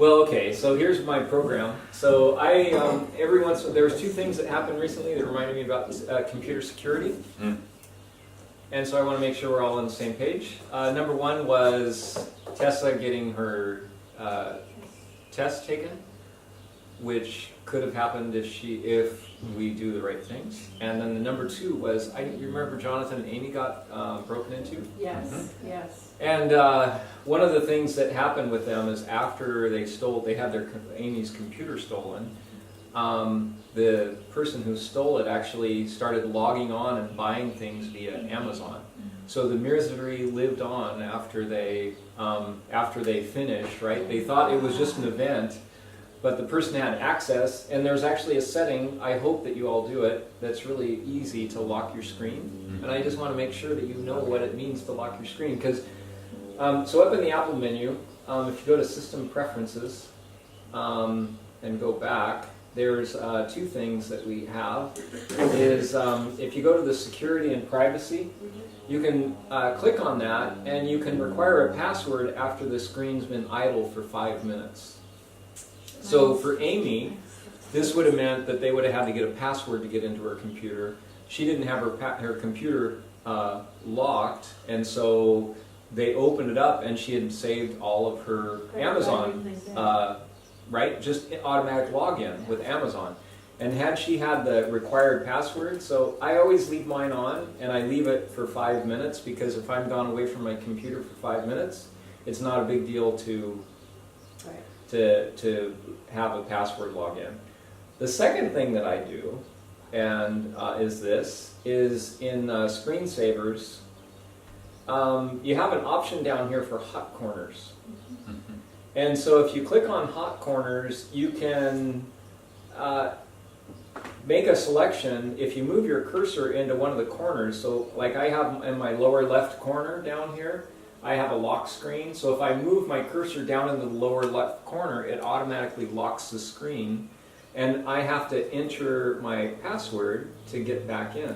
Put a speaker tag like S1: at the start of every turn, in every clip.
S1: Well, okay, so here's my program. So every once there was two things that happened recently that reminded me about computer security. And so I want to make sure we're all on the same page. Number one was Tessa getting her test taken, which could have happened if we do the right things. And then the number two was, you remember Jonathan and Amy got broken into?
S2: Yes, yes.
S1: And one of the things that happened with them is after they had Amy's computer stolen, the person who stole it actually started logging on and buying things via Amazon. So the misery lived on after they finished, right? They thought it was just an event, but the person had access, and there's actually a setting, I hope that you all do it, that's really easy to lock your screen. And I just want to make sure that you know what it means to lock your screen. Because, so up in the Apple menu, if you go to System Preferences and go back, there's two things that we have. Is if you go to the Security and Privacy, you can click on that, and you can require a password after the screen's been idle for 5 minutes. So for Amy, this would have meant that they would have had to get a password to get into her computer. She didn't have her computer locked, and so they opened it up, and she had saved all of her Amazon, right? Just automatic login with Amazon. And had she had the required password, so I always leave mine on, and I leave it for 5 minutes, because if I'm gone away from my computer for 5 minutes, it's not a big deal to have a password login. The second thing that I do, and is in screensavers, you have an option down here for hot corners. And so if you click on hot corners, you can make a selection. If you move your cursor into one of the corners, so like I have in my lower left corner down here, I have a lock screen. So if I move my cursor down into the lower left corner, it automatically locks the screen, and I have to enter my password to get back in.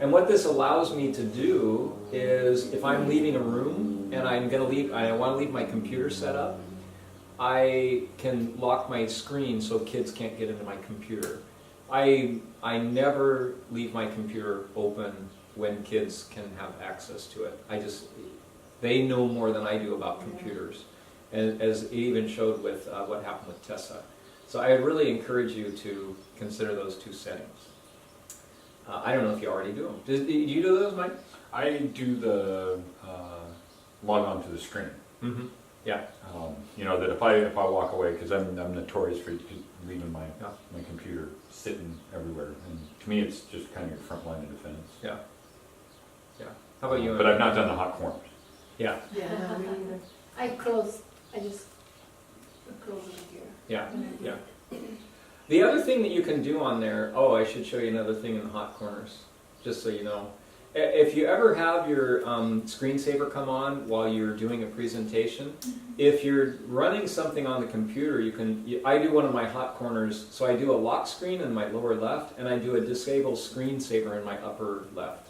S1: And what this allows me to do is, if I'm leaving a room and I want to leave my computer set up, I can lock my screen so kids can't get into my computer. I never leave my computer open when kids can have access to it. They know more than I do about computers, and as it even showed with what happened with Tessa. So I really encourage you to consider those two settings. I don't know if you already do them. Do you do those, Mike?
S3: I do the log on to the screen.
S1: Mm-hmm. Yeah.
S3: You know, that if I walk away, because I'm notorious for leaving my computer sitting everywhere, and to me it's just kind of your front line of defense.
S1: Yeah. Yeah. How about you?
S3: But I've not done the hot corners.
S1: Yeah.
S2: Yeah, no, me neither. I just close it here.
S1: Yeah. Yeah. The other thing that you can do on there, I should show you another thing in the hot corners, just so you know. If you ever have your screensaver come on while you're doing a presentation, if you're running something on the computer, I do one of my hot corners, so I do a lock screen in my lower left, and I do a disable screensaver in my upper left.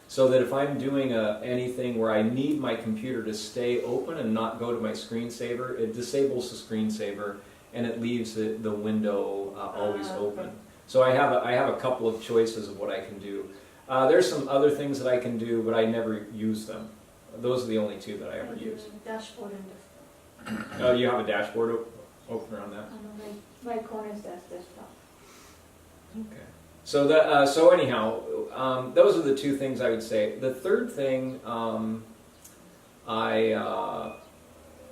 S1: So that if I'm doing anything where I need my computer to stay open and not go to my screensaver, it disables the screensaver, and it leaves the window always open.
S2: Okay.
S1: So I have a couple of choices of what I can do. There's some other things that I can do, but I never use them. Those are the only two that I ever use.
S2: Dashboard and
S1: Oh, you have a dashboard opener on that?
S2: my corner is desktop.
S1: Okay. So anyhow, those are the two things I would say. The third thing, the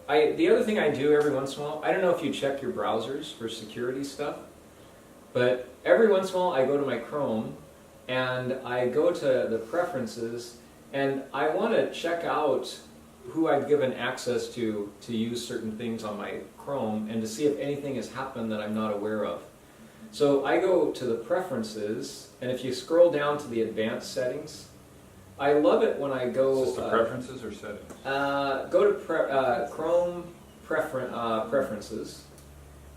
S1: other thing I do every once in a while, I don't know if you check your browsers for security stuff, but every once in a while I go to my Chrome and I go to the preferences, and I want to check out who I've given access to use certain things on my Chrome, and to see if anything has happened that I'm not aware of. So I go to the preferences, and if you scroll down to the advanced settings, I love it when I go...
S3: Is this the preferences or settings?
S1: Go to Chrome preferences,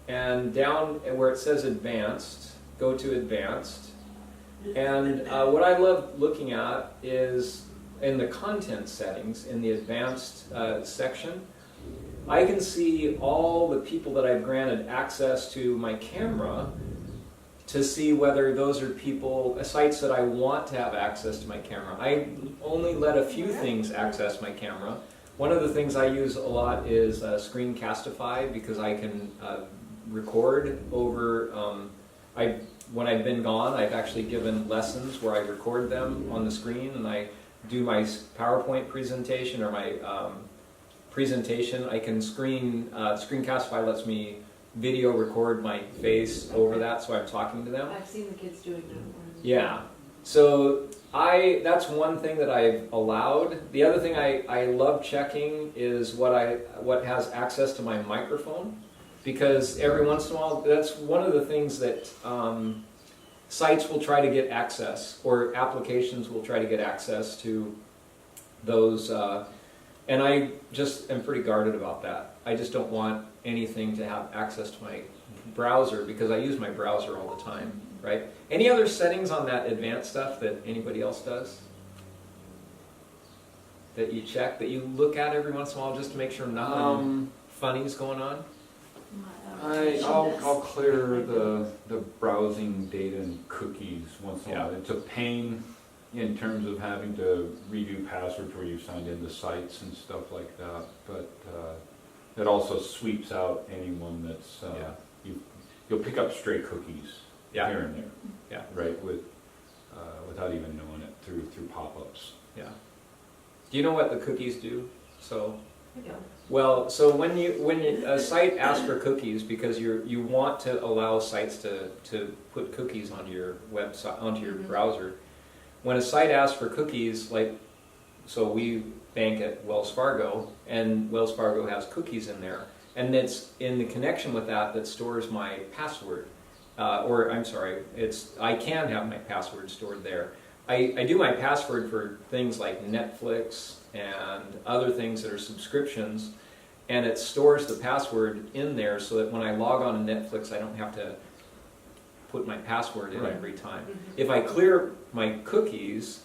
S1: and down where it says advanced, go to advanced. And what I love looking at is in the content settings, in the advanced section, I can see all the people that I've granted access to my camera to see whether those are people, sites that I want to have access to my camera. I only let a few things access my camera. One of the things I use a lot is Screencastify, because I can record over, when I've been gone, I've actually given lessons where I record them on the screen, and I do my PowerPoint presentation or my presentation. I can Screencastify lets me video record my face over that, so I'm talking to them.
S4: I've seen the kids doing that.
S1: Yeah. So that's one thing that I've allowed. The other thing I love checking is what has access to my microphone, because every once in a while, that's one of the things that sites will try to get access, or applications will try to get access to those, and I just am pretty guarded about that. I just don't want anything to have access to my browser, because I use my browser all the time, right? Any other settings on that advanced stuff that anybody else does? That you check, that you look at every once in a while just to make sure nothing funny's going on?
S3: I'll clear the browsing data and cookies once in a while. It's a pain in terms of having to redo passwords where you've signed into sites and stuff like that, but it also sweeps out anyone that's you'll pick up stray cookies here and there, right, without even knowing it through pop-ups.
S1: Yeah. Do you know what the cookies do? So.
S4: I don't.
S1: Well, so when a site asks for cookies, because you want to allow sites to put cookies onto your website, onto your browser. When a site asks for cookies, like, so we bank at Wells Fargo, and Wells Fargo has cookies in there, and it's in the connection with that stores my password, or I'm sorry, I can have my password stored there. I do my password for things like Netflix and other things that are subscriptions, and it stores the password in there so that when I log on to Netflix, I don't have to put my password in every time. If I clear my cookies,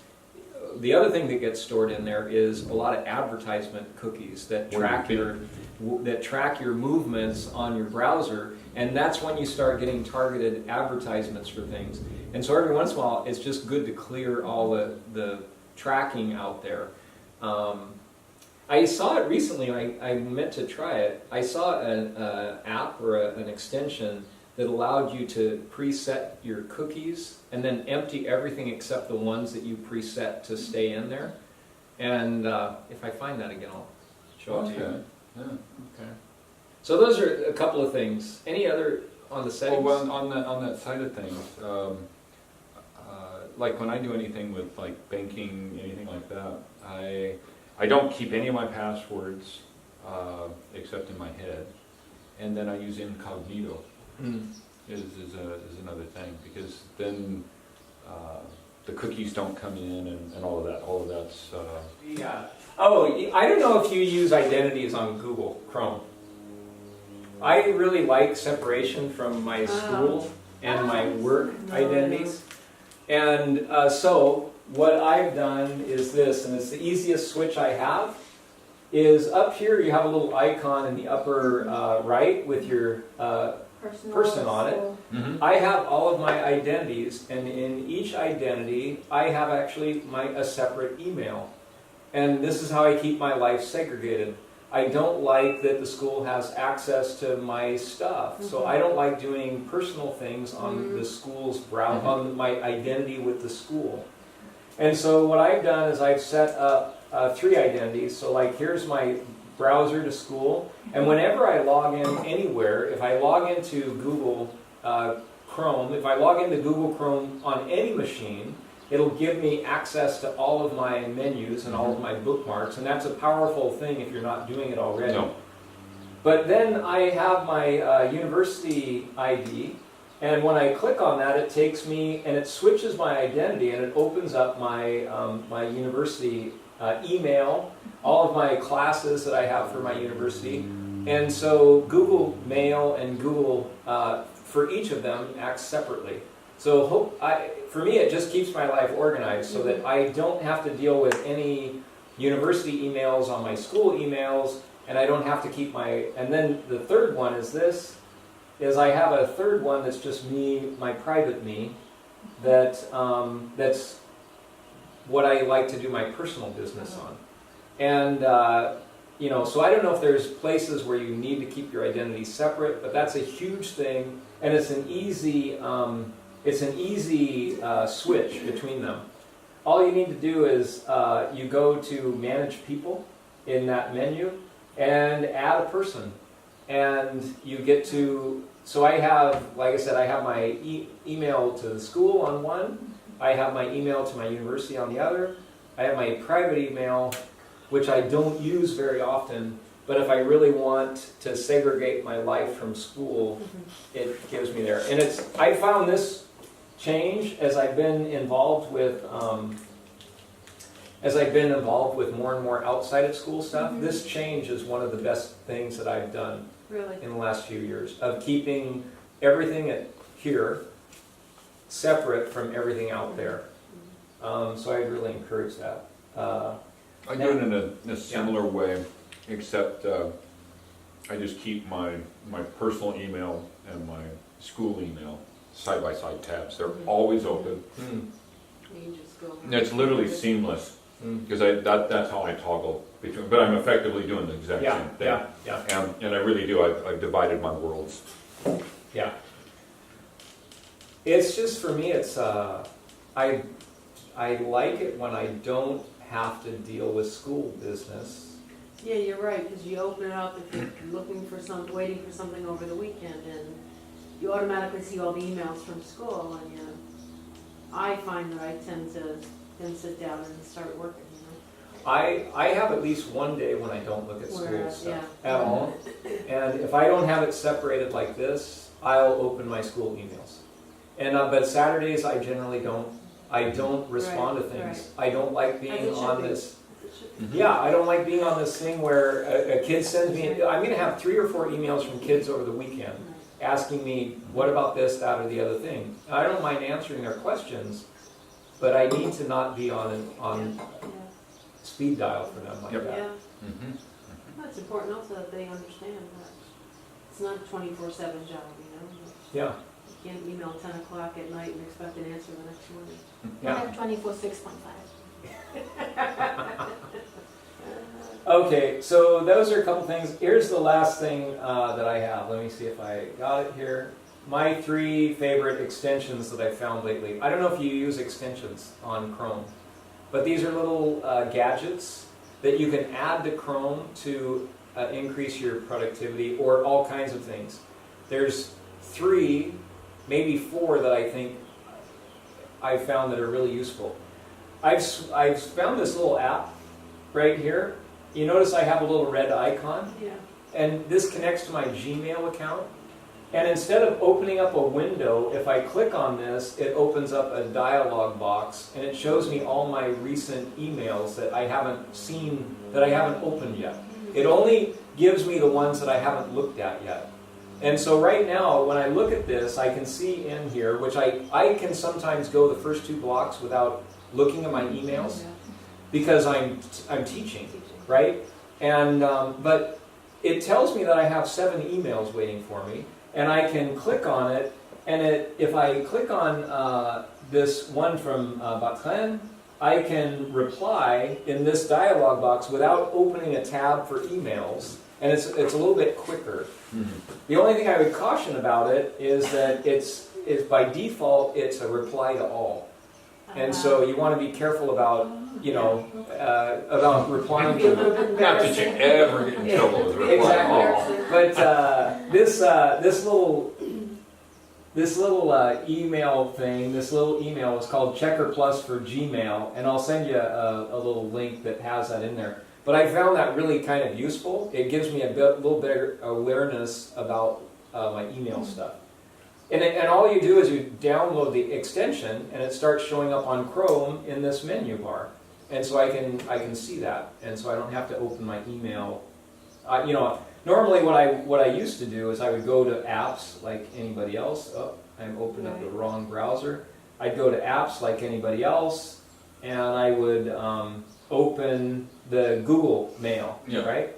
S1: the other thing that gets stored in there is a lot of advertisement cookies that track your movements on your browser, and that's when you start getting targeted advertisements for things. And so every once in a while, it's just good to clear all the tracking out there. I saw it recently. I meant to try it. I saw an app or an extension that allowed you to preset your cookies and then empty everything except the ones that you preset to stay in there. And if I find that again, I'll show it to you.
S3: Yeah.
S1: Okay. So those are a couple of things. Any other on the settings?
S3: Well, on that side of things, like when I do anything with like banking, anything like that, I don't keep any of my passwords except in my head, and then I use incognito. Is another thing, because then the cookies don't come in and all of that. All of that's
S1: yeah. Oh, I don't know if you use identities on Google Chrome. I really like separation from my school and my work identities. And so what I've done is this, and it's the easiest switch I have, is up here you have a little icon in the upper right with your person on it. I have all of my identities, and in each identity I have actually a separate email. And this is how I keep my life segregated. I don't like that the school has access to my stuff, so I don't like doing personal things on the school's browser, on my identity with the school. And so what I've done is I've set up 3 identities. So like here's my browser to school, and whenever I log in anywhere, if I log into Google Chrome, if I log into Google Chrome on any machine, it'll give me access to all of my menus and all of my bookmarks, and that's a powerful thing if you're not doing it already.
S3: No.
S1: But then I have my university ID, and when I click on that, it takes me and it switches my identity, and it opens up my my university email, all of my classes that I have for my university, and so Google Mail and Google for each of them acts separately. So for me, it just keeps my life organized so that I don't have to deal with any university emails on my school emails, and I don't have to keep and then the third one is this, is I have a third one that's just me, my private me, that's what I like to do my personal business on. And, so I don't know if there's places where you need to keep your identity separate, but that's a huge thing, and it's an easy switch between them. All you need to do is you go to Manage People in that menu and add a person, and you get to. So I have, like I said, I have my email to the school on one. I have my email to my university on the other. I have my private email, which I don't use very often, but if I really want to segregate my life from school, it gives me there. And I found this change as I've been involved with more and more outside of school stuff. This change is one of the best things that I've done in the last few years, of keeping everything here separate from everything out there. So I really encourage that.
S3: I do it in a similar way, except I just keep my personal email and my school email side-by-side tabs. They're always open.
S4: You just go.
S3: And it's literally seamless, because that's how I toggle between, but I'm effectively doing the exact same thing.
S1: Yeah.
S3: And I really do, I've divided my worlds.
S1: Yeah. It's just, for me, it's, I like it when I don't have to deal with school business.
S4: Yeah, you're right, because you open it up if you're waiting for something over the weekend, and you automatically see all the emails from school, and I find that I tend to then sit down and start working,
S1: I have at least one day when I don't look at school stuff
S4: yeah.
S1: at all. And if I don't have it separated like this, I'll open my school emails. And but Saturdays I generally don't. I don't respond to things. I don't like being on this. Yeah, I don't like being on this thing where a kid sends me. I'm going to have 3 or 4 emails from kids over the weekend asking me, what about this, that, or the other thing. I don't mind answering their questions, but I need to not be on speed dial for them like that.
S4: Yeah. That's important also that they understand that it's not a 24/7 job,
S1: Yeah.
S4: You can't email 10 o'clock at night and expect an answer the next morning.
S2: I have 24/6.5.
S1: Okay, so those are a couple things. Here's the last thing that I have. Let me see if I got it here. My 3 favorite extensions that I've found lately. I don't know if you use extensions on Chrome, but these are little gadgets that you can add to Chrome to increase your productivity, or all kinds of things. There's 3, maybe 4 that I think I've found that are really useful. I've found this little app right here. You notice I have a little red icon, and this connects to my Gmail account. And instead of opening up a window, if I click on this, it opens up a dialog box, and it shows me all my recent emails that I haven't seen, that I haven't opened yet. It only gives me the ones that I haven't looked at yet. And so right now, when I look at this, I can see in here, which I can sometimes go the first 2 blocks without looking at my emails, because I'm teaching, right? And but it tells me that I have 7 emails waiting for me, and I can click on it, and if I click on this one from Batren, I can reply in this dialog box without opening a tab for emails, and it's a little bit quicker. The only thing I would caution about it is that it's by default it's a reply to all, and so you want to be careful about about replying to them.
S3: Not that you ever get in trouble with replying.
S1: Exactly. But this little email thing, this little email is called Checker Plus for Gmail, and I'll send you a little link that has that in there. But I found that really kind of useful. It gives me a little better awareness about my email stuff. And all you do is you download the extension, and it starts showing up on Chrome in this menu bar. And so I can see that, and so I don't have to open my email. Normally what I used to do is I would go to apps like anybody else. Oh, I'm opening up the wrong browser. I'd go to apps like anybody else, and I would open the Google Mail, right?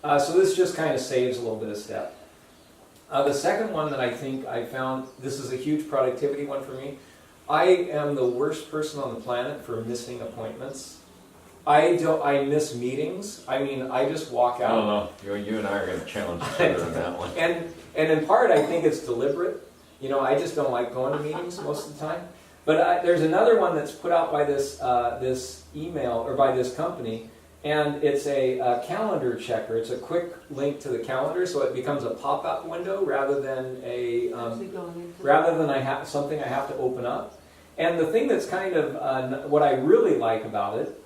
S1: So this just kind of saves a little bit of step. The second one that I think I found, this is a huge productivity one for me. I am the worst person on the planet for missing appointments. I miss meetings. I mean, I just walk
S3: I don't
S1: out.
S3: know, you and I are gonna challenge each other on that one.
S1: And in part, I think it's deliberate. You know, I just don't like going to meetings most of the time. But there's another one that's put out by this email, or by this company, and it's a calendar checker. It's a quick link to the calendar, so it becomes a pop-up window rather than
S4: Actually going into
S1: rather than something I have to open up. And the thing that's kind of what I really like about it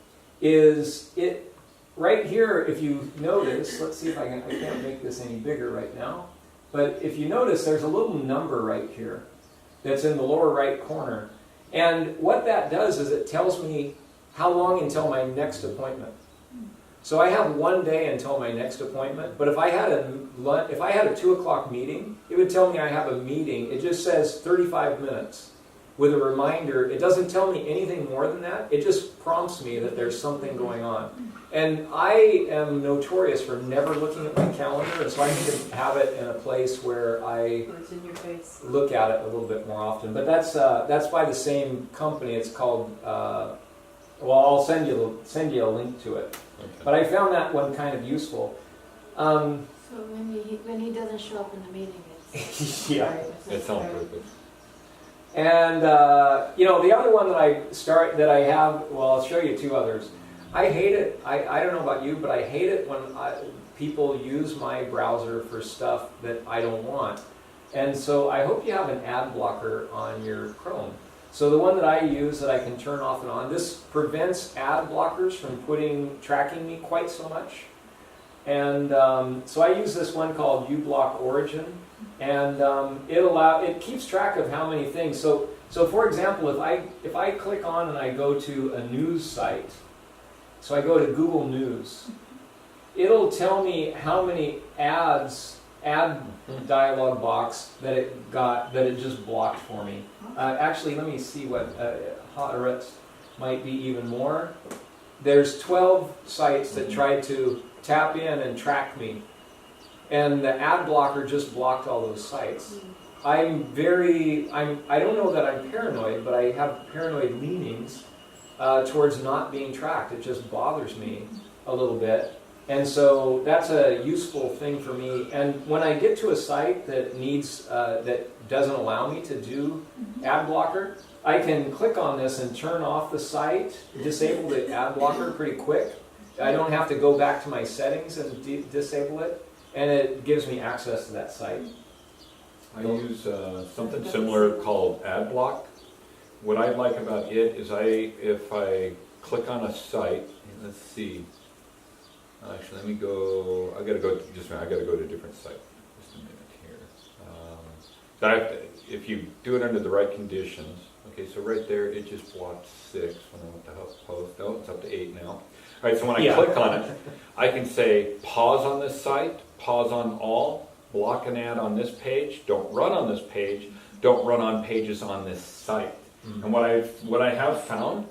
S1: is it right here. If you notice, let's see if I can't make this any bigger right now. But if you notice, there's a little number right here that's in the lower right corner. And what that does is it tells me how long until my next appointment. So I have 1 day until my next appointment, but if I had a 2 o'clock meeting, it would tell me I have a meeting. It just says 35 minutes with a reminder. It doesn't tell me anything more than that. It just prompts me that there's something going on. And I am notorious for never looking at my calendar, and so I need to have it in a place where I
S4: Or it's in your face.
S1: look at it a little bit more often. But that's by the same company. It's called. Well, I'll send you a link to it.
S3: Okay.
S1: But I found that one kind of useful.
S2: So when he doesn't show up in the meeting, it's
S1: Yeah.
S4: Right,
S3: It's on purpose.
S1: And the other one that I have. Well, I'll show you two others. I hate it. I don't know about you, but I hate it when people use my browser for stuff that I don't want. And so I hope you have an ad blocker on your Chrome. So the one that I use that I can turn off and on, this prevents ad blockers from tracking me quite so much. And so I use this one called uBlock Origin, and it keeps track of how many things. So for example, if I click on and I go to a news site, so I go to Google News, it'll tell me how many ad dialog box that it just blocked for me. Actually, let me see what Haaretz might be even more. There's 12 sites that tried to tap in and track me, and the ad blocker just blocked all those sites. I don't know that I'm paranoid, but I have paranoid leanings towards not being tracked. It just bothers me a little bit. And so that's a useful thing for me. And when I get to a site that that doesn't allow me to do ad blocker, I can click on this and turn off the site, disable the ad blocker pretty quick. I don't have to go back to my settings and disable it, and it gives me access to that site.
S3: I use something similar called AdBlock. What I like about it is if I click on a site, let's see. Actually, let me go. I gotta go to a different site. Just a minute here. If you do it under the right conditions, okay. So right there, it just blocked 6 when I went to HuffPost. Oh, it's up to 8 now. All right. So when I click on it, I can say pause on this site, pause on all, block an ad on this page, don't run on this page, don't run on pages on this site. And what I have found.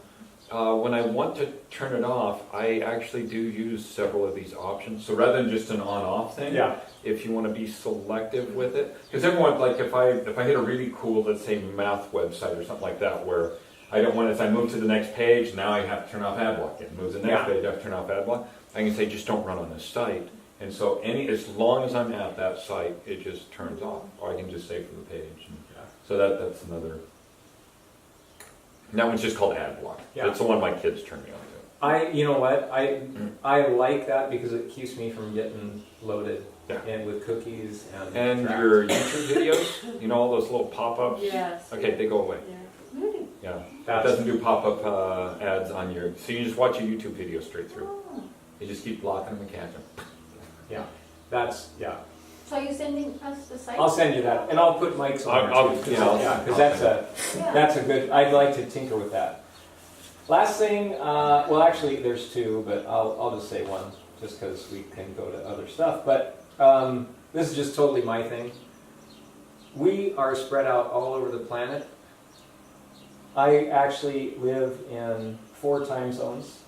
S3: When I want to turn it off, I actually do use several of these options. So rather than just an on-off thing, if you want to be selective with it, because everyone, like if I hit a really cool, let's say math website or something like that, where I don't want, as I move to the next page, now I have to turn off ad block. It moves to the next page, I have to turn off ad block. I can say just don't run on this site, and so as long as I'm at that site, it just turns off, or I can just save from the page. So that's another. And that one's just called ad block.
S1: Yeah.
S3: That's the one my kids turn me on to.
S1: You know what? I like that because it keeps me from getting loaded and with cookies
S3: and
S1: tracked.
S3: your YouTube videos, you know, all those little pop-ups.
S4: Yes.
S3: Okay, they go away.
S4: Yeah. Really?
S3: Yeah. It doesn't do pop-up ads on your. So you just watch a YouTube video straight through.
S4: Oh.
S3: You just keep blocking them and catching them.
S1: Yeah.
S2: So are you sending us the site?
S1: I'll send you that, and I'll put Mike's on there too. Because that's a good. I'd like to tinker with that. Last thing, well, actually, there's two, but I'll just say one, just because we can go to other stuff. But this is just totally my thing. We are spread out all over the planet. I actually live in 4 time zones.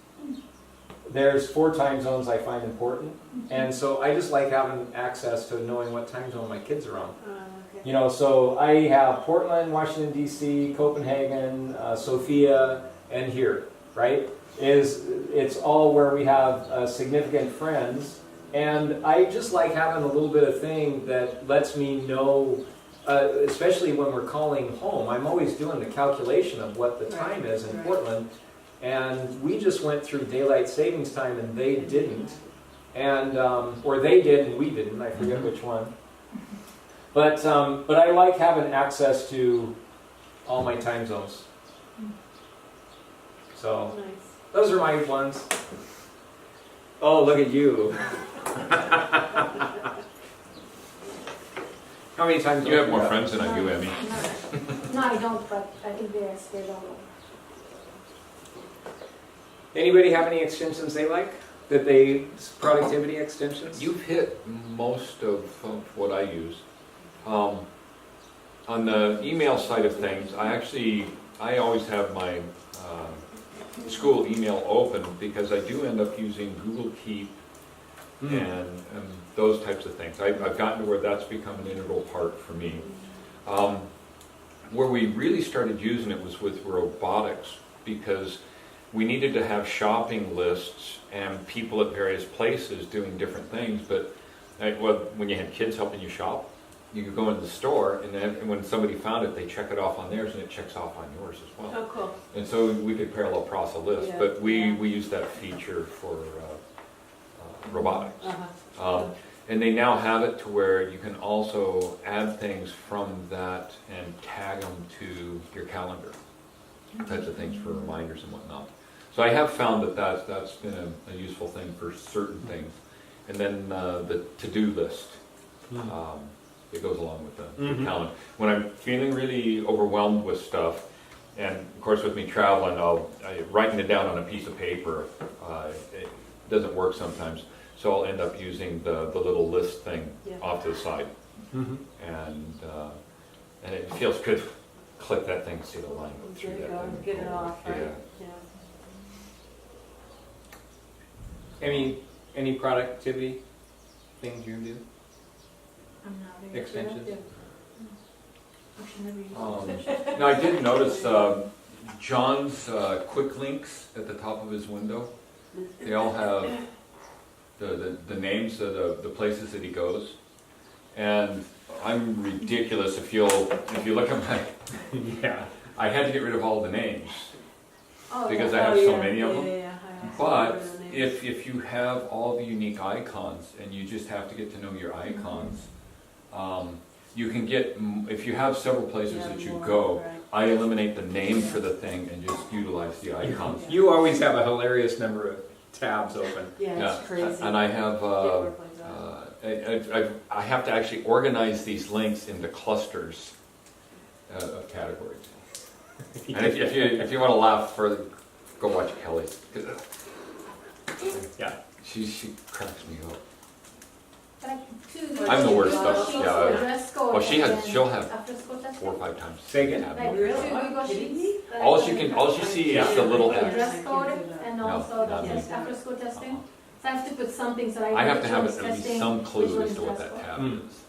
S1: there's 4 time zones I find important, and so I just like having access to knowing what time zone my kids are on.
S4: Okay.
S1: You know, so I have Portland, Washington D.C., Copenhagen, Sofia, and here, right? It's all where we have significant friends, and I just like having a little bit of thing that lets me know, especially when we're calling home. I'm always doing the calculation of what the time is in Portland, and we just went through daylight savings time, and they didn't, and or they did and we didn't. I forget which one. But I like having access to all my time zones. So
S4: Nice.
S1: those are my ones. Oh, look at you. How many times?
S3: You have more friends than I do, Emmy.
S2: No, I don't, but I think they're spread all over.
S1: Anybody have any extensions they like? Productivity extensions?
S3: You've hit most of what I use. On the email side of things, I always have my school email open because I do end up using Google Keep and those types of things. I've gotten to where that's become an integral part for me. Where we really started using it was with robotics, because we needed to have shopping lists and people at various places doing different things. But when you had kids helping you shop, you could go into the store, and when somebody found it, they check it off on theirs, and it checks off on yours as well.
S4: Oh, cool.
S3: And so we could parallel process a list,
S4: Yeah,
S3: but we
S4: yeah.
S3: use that feature for robotics.
S4: Uh-huh.
S3: And they now have it to where you can also add things from that and tag them to your calendar, types of things for reminders and whatnot. So I have found that's been a useful thing for certain things. And then the to-do list. It goes along with the calendar. When I'm feeling really overwhelmed with stuff, and of course with me traveling, writing it down on a piece of paper, it doesn't work sometimes. So I'll end up using the little list thing off to the side. And it feels good. Click that thing, see the line go through
S4: Get it
S3: that
S4: going,
S3: thing.
S4: get it off, right?
S3: Yeah.
S4: Yeah.
S1: Any productivity things you do?
S2: I'm not very
S1: Extensions?
S2: productive. I should never use it.
S3: Now I did notice John's quick links at the top of his window. They all have the names of the places that he goes. And I'm ridiculous if you look at my I had to get rid of all the names because I have so many of them. But if you have all the unique icons and you just have to get to know your icons, you can get, if you have several places that you go, I eliminate the name for the thing and just utilize the icons.
S1: You always have a hilarious number of tabs open.
S4: Yeah, it's crazy.
S3: And I have, I have to actually organize these links into clusters of categories. And if you want to laugh further, go watch Kelly's.
S1: Yeah.
S3: She cracks me up.
S2: I'm
S3: the worst stuff,
S2: Sheets
S3: yeah.
S2: for dress code
S3: Well,
S2: and
S3: she'll have
S2: after school testing?
S3: 4 or 5 times.
S1: Say again?
S3: tab
S2: Like
S3: number.
S4: Really?
S2: two
S4: Are you
S2: Google
S4: kidding
S2: sheets.
S4: me?
S3: All you see is the little
S2: For
S3: X.
S2: dress code and
S3: No,
S2: also
S3: not
S2: the
S3: me.
S2: after school testing. So I have to put something so
S3: I have to have
S2: which
S3: at
S2: one's
S3: least
S2: testing,
S3: some
S2: which
S3: clue
S2: one's
S3: as to what
S2: dress
S3: that
S2: code.
S3: tab is.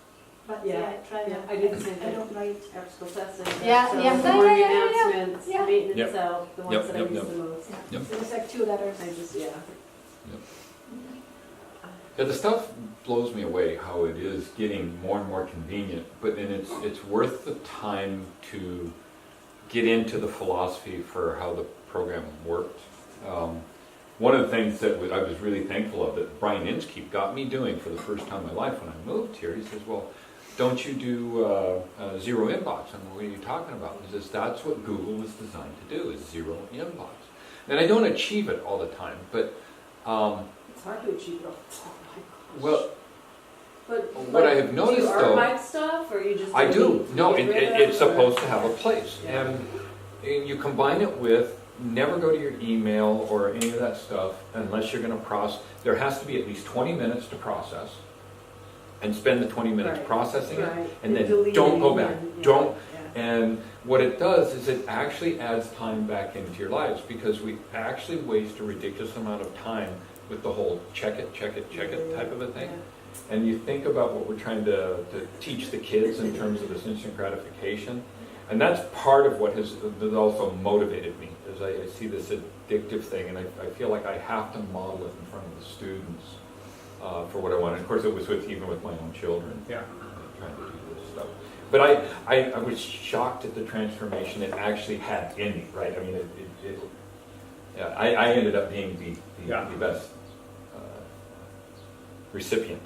S2: But
S4: Yeah,
S2: yeah, I try
S4: Yeah,
S2: that.
S4: I did the same
S2: I
S4: thing.
S2: don't write.
S4: After school testing.
S2: Yeah,
S4: so
S2: yeah,
S4: the
S2: yeah,
S4: morning
S2: yeah, yeah, yeah.
S4: announcements,
S2: Yeah.
S4: maintenance
S3: Yep.
S4: out, the ones
S3: Yep,
S4: that I
S3: yep,
S4: use
S3: yep.
S4: the most.
S2: Yeah. So it's like 2 letters.
S4: I just, yeah.
S3: Yeah, the stuff blows me away how it is getting more and more convenient, but then it's worth the time to get into the philosophy for how the program worked. One of the things that I was really thankful of that Brian Inskeep got me doing for the first time in my life when I moved here, he says, well, don't you do zero inbox? And what are you talking about? He says, that's what Google was designed to do, is zero inbox. And I don't achieve it all the time, but
S4: It's hard to achieve it all the time.
S3: well,
S4: But
S3: what I have noticed,
S4: do you
S3: though-
S4: archive stuff, or you just?
S3: I do.
S4: delete?
S3: No,
S4: Get rid of
S3: it's
S4: or-
S3: supposed to have a place.
S4: Yeah.
S3: And you combine it with, never go to your email or any of that stuff unless you're going to process. There has to be at least 20 minutes to process and spend the 20 minutes
S4: Right,
S3: processing it.
S4: right.
S3: And then
S4: deleting
S3: don't go back.
S4: and- yeah,
S3: Don't.
S4: yeah.
S3: And what it does is it actually adds time back into your lives, because we actually waste a ridiculous amount of time with the whole check it type of a thing. And you think about what we're trying to teach the kids in terms of this instant gratification. And that's part of what has also motivated me, is I see this addictive thing, and I feel like I have to model it in front of the students for what I want. And of course, it was even with my own children, trying to do this stuff. But I was shocked at the transformation it actually had in me, right? I mean, I ended up being the best recipient